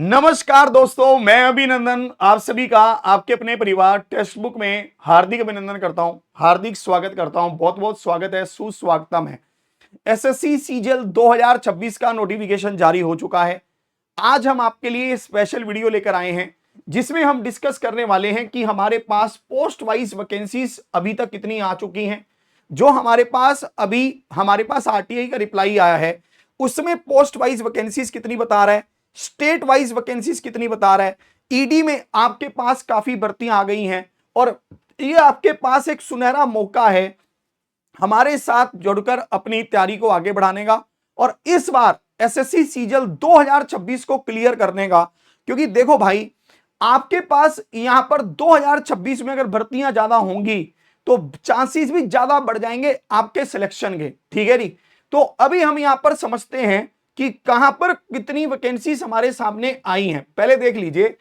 नमस्कार दोस्तों, मैं अभिनंदन आप सभी का आपके अपने परिवार टेक्स्ट बुक में हार्दिक अभिनंदन करता हूं, हार्दिक स्वागत करता हूं। बहुत बहुत स्वागत है, सुस्वागतम है। एसएससी सीजीएल 2026 का नोटिफिकेशन जारी हो चुका है। आज हम आपके लिए स्पेशल वीडियो लेकर आए हैं जिसमें हम डिस्कस करने वाले हैं कि हमारे पास पोस्ट वाइज वैकेंसीज अभी तक कितनी आ चुकी हैं। जो हमारे पास आरटीआई का रिप्लाई आया है उसमें पोस्ट वाइज वैकेंसीज कितनी बता रहा है, स्टेट वाइज वैकेंसीज कितनी बता रहा है। ईडी में आपके पास काफी भर्तियां आ गई हैं और ये आपके पास एक सुनहरा मौका है हमारे साथ जुड़कर अपनी तैयारी को आगे बढ़ाने का और इस बार एसएससी सीजीएल 2026 को क्लियर करने का। क्योंकि देखो भाई, आपके पास यहां पर 2026 में अगर भर्तियां ज्यादा होंगी तो चांसेस भी ज्यादा बढ़ जाएंगे आपके सिलेक्शन के। ठीक है जी। तो अभी हम यहां पर समझते हैं कि कहां पर कितनी वैकेंसीज हमारे सामने आई हैं। पहले देख लीजिए,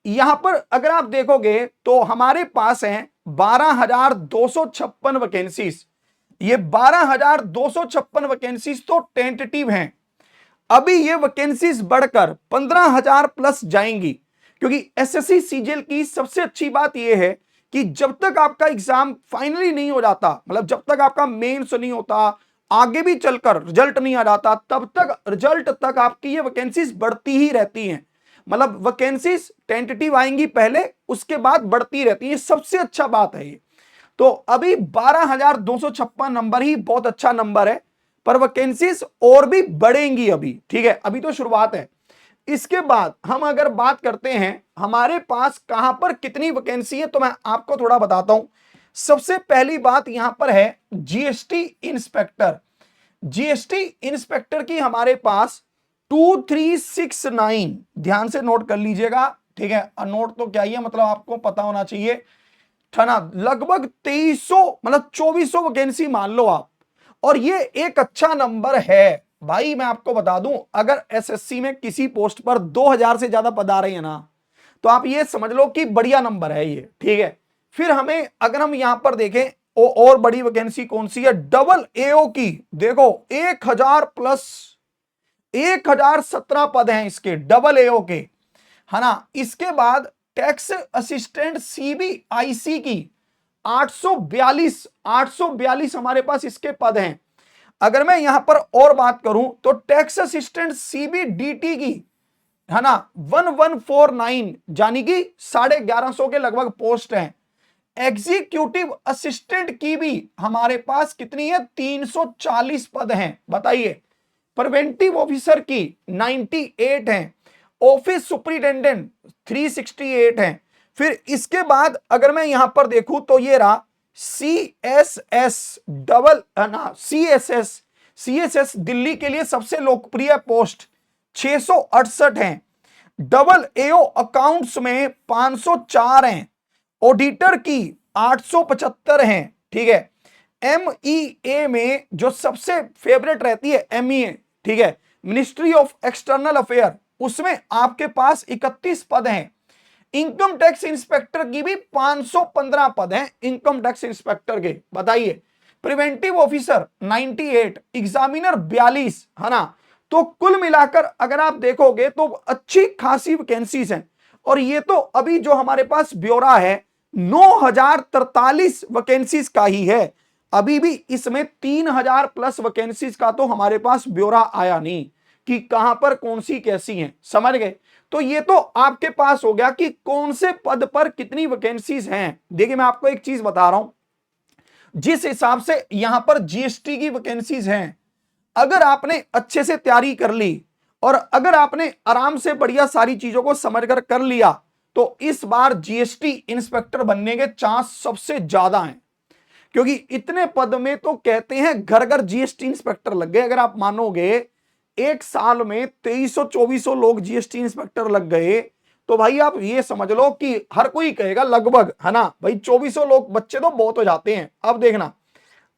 यहां पर अगर आप देखोगे तो हमारे पास हैं 12,256 वैकेंसीज। ये 12,256 वैकेंसीज तो टेंटेटिव हैं। अभी ये वैकेंसीज बढ़कर 15,000 प्लस जाएंगी। क्योंकि एसएससी सीजीएल की सबसे अच्छी बात यह है कि जब तक आपका एग्जाम फाइनली नहीं हो जाता, मतलब जब तक आपका मेंस नहीं होता, आगे भी चलकर रिजल्ट नहीं आ जाता, तब तक रिजल्ट तक आपकी ये वैकेंसीज बढ़ती ही रहती हैं। मतलब वैकेंसीज टेंटेटिव आएंगी पहले, उसके बाद बढ़ती रहती है। सबसे अच्छा बात है ये। तो अभी 12,256 नंबर ही बहुत अच्छा नंबर है, पर वैकेंसीज और भी बढ़ेंगी अभी। ठीक है, अभी तो शुरुआत है। इसके बाद हम अगर बात करते हैं हमारे पास कहां पर कितनी वैकेंसी है, तो मैं आपको थोड़ा बताता हूं। सबसे पहली बात यहां पर है जीएसटी इंस्पेक्टर। जीएसटी इंस्पेक्टर की हमारे पास 2369, ध्यान से नोट कर लीजिएगा। ठीक है, नोट तो क्या ही है, मतलब आपको पता होना चाहिए था ना। लगभग 2300 मतलब 2400 वैकेंसी मान लो आप, और ये एक अच्छा नंबर है भाई। मैं आपको बता दूं, अगर एसएससी में किसी पोस्ट पर 2000 से ज्यादा पद आ रहे हैं ना, तो आप ये समझ लो कि बढ़िया नंबर है ये। ठीक है, फिर हमें अगर हम यहां पर देखें और बड़ी वैकेंसी कौन सी है, डबल एओ की। देखो 1000 प्लस 1017 पद हैं इसके, डबल एओ के, है ना। इसके बाद टैक्स असिस्टेंट सीबीआईसी की 842 हमारे पास इसके पद हैं। अगर मैं यहां पर और बात करूं तो टैक्स असिस्टेंट सीबीडीटी की, है ना, 1149 यानी कि 1150 के लगभग पोस्ट हैं। एग्जीक्यूटिव असिस्टेंट की भी हमारे पास कितनी है, 340 पद हैं। बताइए। प्रिवेंटिव ऑफिसर की 98 हैं। ऑफिस सुपरिटेंडेंट 368 हैं। फिर इसके बाद अगर मैं यहां पर देखूं तो ये रहा सीएसएस दिल्ली के लिए सबसे लोकप्रिय पोस्ट 668 हैं। डबल एओ अकाउंट्स में 504 हैं। ऑडिटर की 875 हैं। ठीक है, एमईए में जो सबसे फेवरेट रहती है एमईए, ठीक है, मिनिस्ट्री ऑफ एक्सटर्नल अफेयर, उसमें आपके पास 31 पद हैं। इनकम टैक्स इंस्पेक्टर की भी 515 पद हैं इनकम टैक्स इंस्पेक्टर के। बताइए। प्रिवेंटिव ऑफिसर 98, एग्जामिनर 42, है ना। तो कुल मिलाकर अगर आप देखोगे तो अच्छी खासी वैकेंसीज हैं। और ये तो अभी जो हमारे पास ब्यौरा है 9043 वैकेंसीज का ही है। अभी भी इसमें 3000 प्लस वैकेंसीज का तो हमारे पास ब्यौरा आया नहीं कि कहां पर कौन सी कैसी हैं। समझ गए। तो ये तो आपके पास हो गया कि कौन से पद पर कितनी वैकेंसीज हैं। देखिए, मैं आपको एक चीज बता रहा हूं, जिस हिसाब से यहां पर जीएसटी की वैकेंसीज हैं, अगर आपने अच्छे से तैयारी कर ली और अगर आपने आराम से बढ़िया सारी चीजों को समझकर कर लिया, तो इस बार जीएसटी इंस्पेक्टर बनने के चांस सबसे ज्यादा हैं। क्योंकि इतने पद में तो कहते हैं घर घर जीएसटी इंस्पेक्टर लग गए। अगर आप मानोगे एक साल में 2300-2400 लोग जीएसटी इंस्पेक्टर लग गए, तो भाई आप ये समझ लो कि हर कोई कहेगा लगभग, है ना भाई, 2400 लोग बच्चे तो बहुत हो जाते हैं। अब देखना,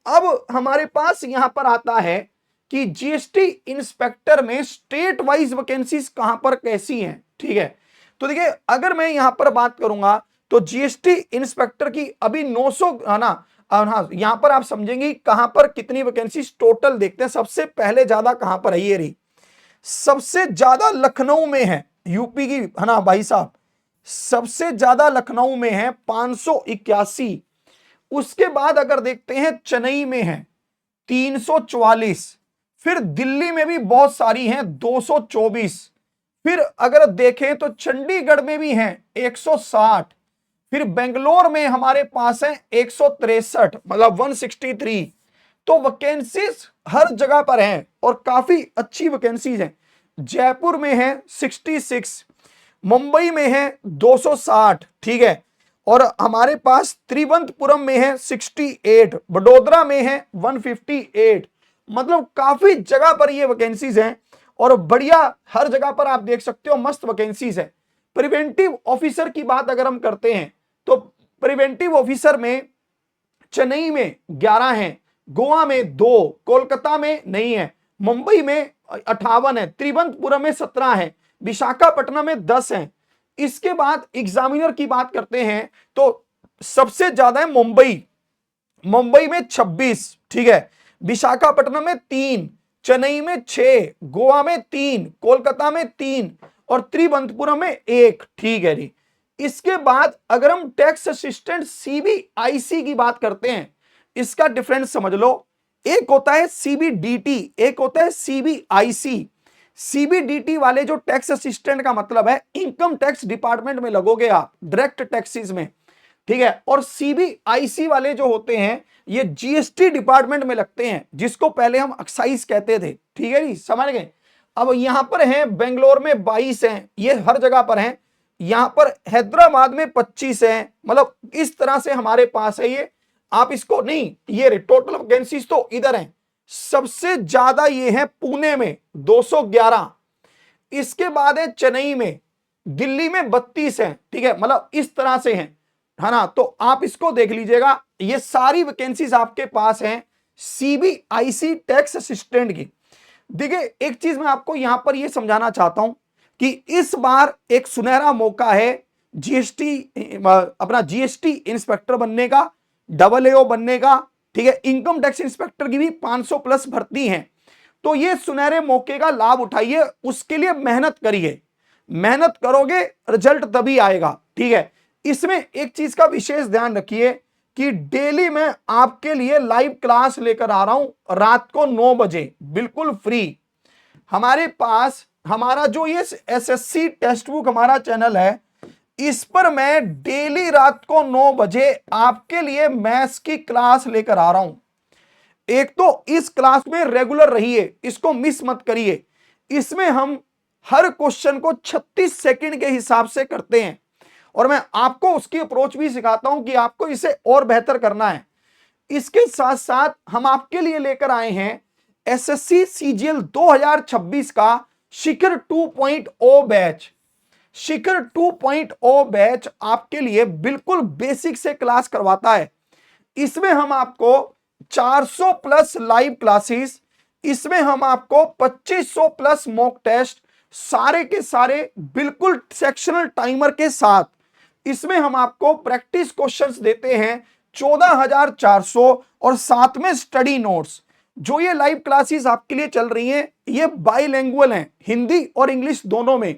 अब हमारे पास यहां पर आता है कि जीएसटी इंस्पेक्टर में स्टेट वाइज वैकेंसीज कहां पर कैसी हैं। ठीक है, तो देखिए, अगर मैं यहां पर बात करूंगा तो जीएसटी इंस्पेक्टर की अभी 900, है ना। हाँ, यहां पर आप समझेंगे कहां पर कितनी वैकेंसी टोटल। देखते हैं सबसे पहले ज्यादा कहां पर है, ये रही। सबसे ज्यादा लखनऊ में है। यूपी की, है ना भाई साहब। सबसे ज्यादा लखनऊ में है 581। उसके बाद अगर देखते हैं चेन्नई में है 344। फिर दिल्ली में भी बहुत सारी हैं 224। फिर अगर देखें तो चंडीगढ़ में भी हैं 160। फिर बेंगलोर में हमारे पास है 163, मतलब 163। तो वैकेंसीज हर जगह पर हैं और काफी अच्छी वैकेंसीज हैं। जयपुर में है 66, मुंबई में है 260, ठीक है। और हमारे पास त्रिवंतपुरम में है 68, बड़ोदरा में है 158। मतलब काफी जगह पर ये वैकेंसीज हैं और बढ़िया, हर जगह पर आप देख सकते हो मस्त वैकेंसीज है। प्रिवेंटिव ऑफिसर की बात अगर हम करते हैं तो प्रिवेंटिव ऑफिसर में चेन्नई में 11 हैं, गोवा में 2, कोलकाता में नहीं है, मुंबई में 58 है, त्रिवंतपुरम में 17 है, विशाखापट्टनम में 10 है। इसके बाद एग्जामिनर की बात करते हैं तो सबसे ज्यादा है मुंबई, मुंबई में 26, ठीक है। विशाखापट्टनम में 3, चेन्नई में 6, गोवा में 3, कोलकाता में 3 और त्रिवंतपुरम में 1, ठीक है जी। इसके बाद अगर हम टैक्स असिस्टेंट सीबीआईसी की बात करते हैं, इसका डिफरेंस समझ लो। एक होता है सीबीडीटी, एक होता है सीबीआईसी। सीबीडीटी वाले जो टैक्स असिस्टेंट का मतलब है इनकम टैक्स डिपार्टमेंट में लगोगे आप, डायरेक्ट टैक्सेस में, ठीक है। और सीबीआईसी वाले जो होते हैं ये जीएसटी डिपार्टमेंट में लगते हैं, जिसको पहले हम एक्साइज कहते थे, ठीक है जी, समझ गए। अब यहां पर है बेंगलोर में 22 हैं, ये हर जगह पर हैं। यहां पर हैदराबाद में 25 हैं, मतलब इस तरह से हमारे पास है ये। आप इसको नहीं, ये टोटल वैकेंसीज तो इधर हैं। सबसे ज्यादा ये है पुणे में 211। इसके बाद है चेन्नई में, दिल्ली में 32 है, ठीक है, मतलब इस तरह से हैं, है ना। तो आप इसको देख लीजिएगा, ये सारी वैकेंसीज आपके पास हैं सीबीआईसी टैक्स असिस्टेंट की। देखिए एक चीज मैं आपको यहां पर ये समझाना चाहता हूं कि इस बार एक सुनहरा मौका है जीएसटी, अपना जीएसटी इंस्पेक्टर बनने का, डबल एओ बनने का, ठीक है। इनकम टैक्स इंस्पेक्टर की भी 500 प्लस भर्ती हैं। तो ये सुनहरे मौके का लाभ उठाइए, उसके लिए मेहनत करिए, मेहनत करोगे रिजल्ट तभी आएगा, ठीक है। इसमें एक चीज का विशेष ध्यान रखिए कि डेली मैं आपके लिए लाइव क्लास लेकर आ रहा हूं रात को 9 बजे, बिल्कुल फ्री। हमारे पास हमारा जो ये एसएससी टेक्स्ट बुक हमारा चैनल है, इस पर मैं डेली रात को 9 बजे आपके लिए मैथ्स की क्लास लेकर आ रहा हूं। एक तो इस क्लास में रेगुलर रहिए, इसको मिस मत करिए। इसमें हम हर क्वेश्चन को 36 सेकंड के हिसाब से करते हैं और मैं आपको उसकी अप्रोच भी सिखाता हूं कि आपको इसे और बेहतर करना है। इसके साथ साथ हम आपके लिए लेकर आए हैं एसएससी सीजीएल 2026 का शिखर 2.0 बैच। शिखर 2.0 बैच आपके लिए बिल्कुल बेसिक से क्लास करवाता है। इसमें हम आपको 400 प्लस लाइव क्लासेस, इसमें हम आपको 2500 प्लस मॉक टेस्ट, सारे के सारे बिल्कुल सेक्शनल टाइमर के साथ। इसमें हम आपको प्रैक्टिस क्वेश्चंस देते हैं 14,400 और साथ में स्टडी नोट्स। जो ये लाइव क्लासेस आपके लिए चल रही हैं ये बाइलिंगुअल हैं, हिंदी और इंग्लिश दोनों में।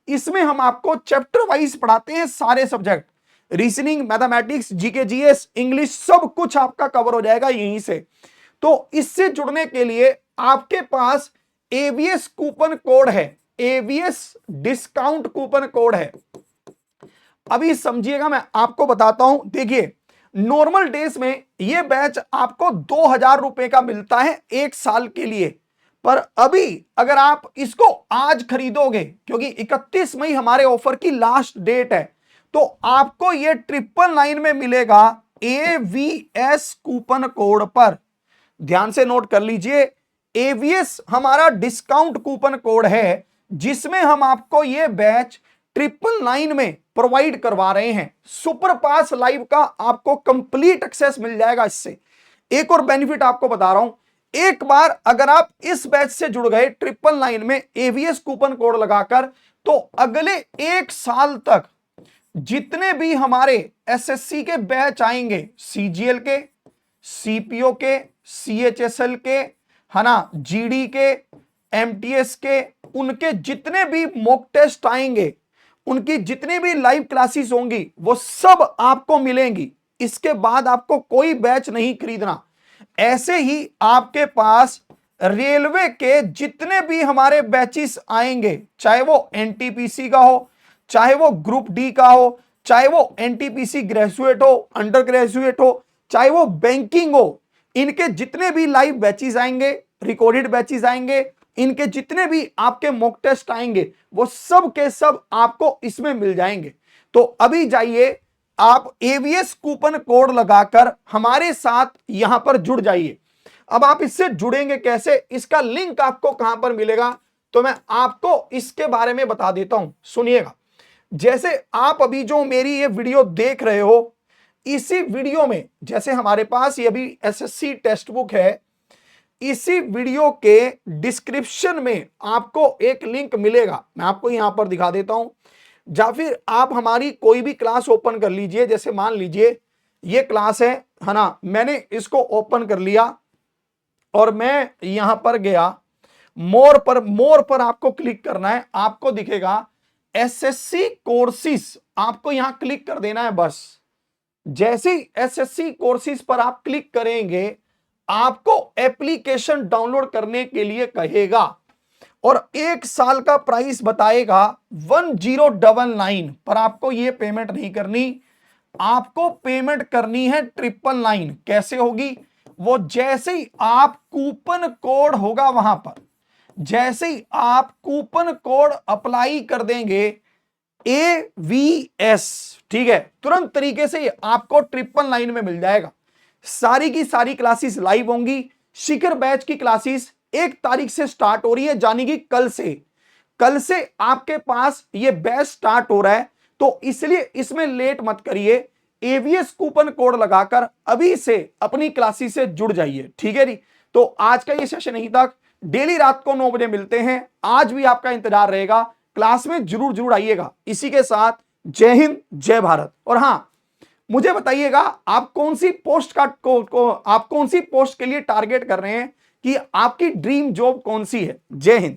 इसमें हम आपको चैप्टर वाइज पढ़ाते हैं, सारे subject, reasoning, mathematics, GK, GS, English, सब कुछ आपका कवर हो जाएगा यहीं से। तो इससे जुड़ने के लिए आपके पास एवीएस कूपन कोड है, एवीएस डिस्काउंट कूपन कोड है। अभी समझिएगा, मैं आपको बताता हूं। देखिए नॉर्मल डेज में यह बैच आपको 2,000 रुपए का मिलता है 1 साल के लिए, पर अभी अगर आप इसको आज खरीदोगे, क्योंकि 31 मई हमारे ऑफर की लास्ट डेट है, तो आपको यह 999 में मिलेगा एवीएस कूपन कोड पर। ध्यान से नोट कर लीजिए, एवीएस हमारा डिस्काउंट कूपन कोड है जिसमें हम आपको यह बैच 999 में प्रोवाइड करवा रहे हैं। सुपर पास लाइव का आपको कंप्लीट एक्सेस मिल जाएगा। इससे एक और बेनिफिट आपको बता रहा हूं, एक बार अगर आप इस बैच से जुड़ गए 999 में एवीएस कूपन कोड लगाकर, तो अगले 1 साल तक जितने भी हमारे एसएससी के बैच आएंगे, सीजीएल के, सीपीओ के, सीएचएसएल के, है ना, जीडी के, एमटीएस के उनके जितने भी मॉक टेस्ट आएंगे, उनकी जितनी भी लाइव क्लासेस होंगी वो सब आपको मिलेंगी। इसके बाद आपको कोई बैच नहीं खरीदना। ऐसे ही आपके पास रेलवे के जितने भी हमारे बैचेस आएंगे, चाहे वो एनटीपीसी का हो, चाहे वो ग्रुप डी का हो, चाहे वो एनटीपीसी ग्रेजुएट हो, अंडर ग्रेजुएट हो, चाहे वो बैंकिंग हो, इनके जितने भी लाइव बैचेस आएंगे, रिकॉर्डेड बैचेस आएंगे, इनके जितने भी आपके मॉक टेस्ट आएंगे वो सब के सब आपको इसमें मिल जाएंगे। तो अभी जाइए आप एवीएस कूपन कोड लगाकर हमारे साथ यहां पर जुड़ जाइए। अब आप इससे जुड़ेंगे कैसे, इसका लिंक आपको कहां पर मिलेगा, तो मैं आपको इसके बारे में बता देता हूं, सुनिएगा। जैसे आप अभी जो मेरी ये वीडियो देख रहे हो, इसी वीडियो में जैसे हमारे पास ये अभी एसएससी टेक्स्ट बुक है, इसी वीडियो के डिस्क्रिप्शन में आपको एक लिंक मिलेगा, मैं आपको यहां पर दिखा देता हूं। या फिर आप हमारी कोई भी क्लास ओपन कर लीजिए, जैसे मान लीजिए ये क्लास है ना, मैंने इसको ओपन कर लिया और मैं यहां पर गया, मोर पर आपको क्लिक करना है, आपको दिखेगा एसएससी कोर्सेज, आपको यहां क्लिक कर देना है बस। जैसे ही एसएससी कोर्सेज पर आप क्लिक करेंगे, आपको एप्लीकेशन डाउनलोड करने के लिए कहेगा और 1 साल का प्राइस बताएगा 1099, पर आपको ये पेमेंट नहीं करनी, आपको पेमेंट करनी है 999। कैसे होगी वो, जैसे ही आप कूपन कोड होगा वहां पर, जैसे ही आप कूपन कोड अप्लाई कर देंगे AVS, ठीक है, तुरंत तरीके से आपको 999 में मिल जाएगा। सारी की सारी क्लासेस लाइव होंगी। शिखर बैच की क्लासेस 1 तारीख से स्टार्ट हो रही है, यानी कि कल से आपके पास ये बैच स्टार्ट हो रहा है, तो इसलिए इसमें लेट मत करिए। एवीएस कूपन कोड लगाकर अभी से अपनी क्लासेस से जुड़ जाइए, ठीक है जी। तो आज का ये सेशन यहीं तक, डेली रात को 9 बजे मिलते हैं। आज भी आपका इंतजार रहेगा, क्लास में जरूर आइएगा। इसी के साथ जय हिंद, जय भारत। और हां, मुझे बताइएगा आप कौन सी पोस्ट आप कौन सी पोस्ट के लिए टारगेट कर रहे हैं, कि आपकी ड्रीम जॉब कौन सी है। जय हिंद।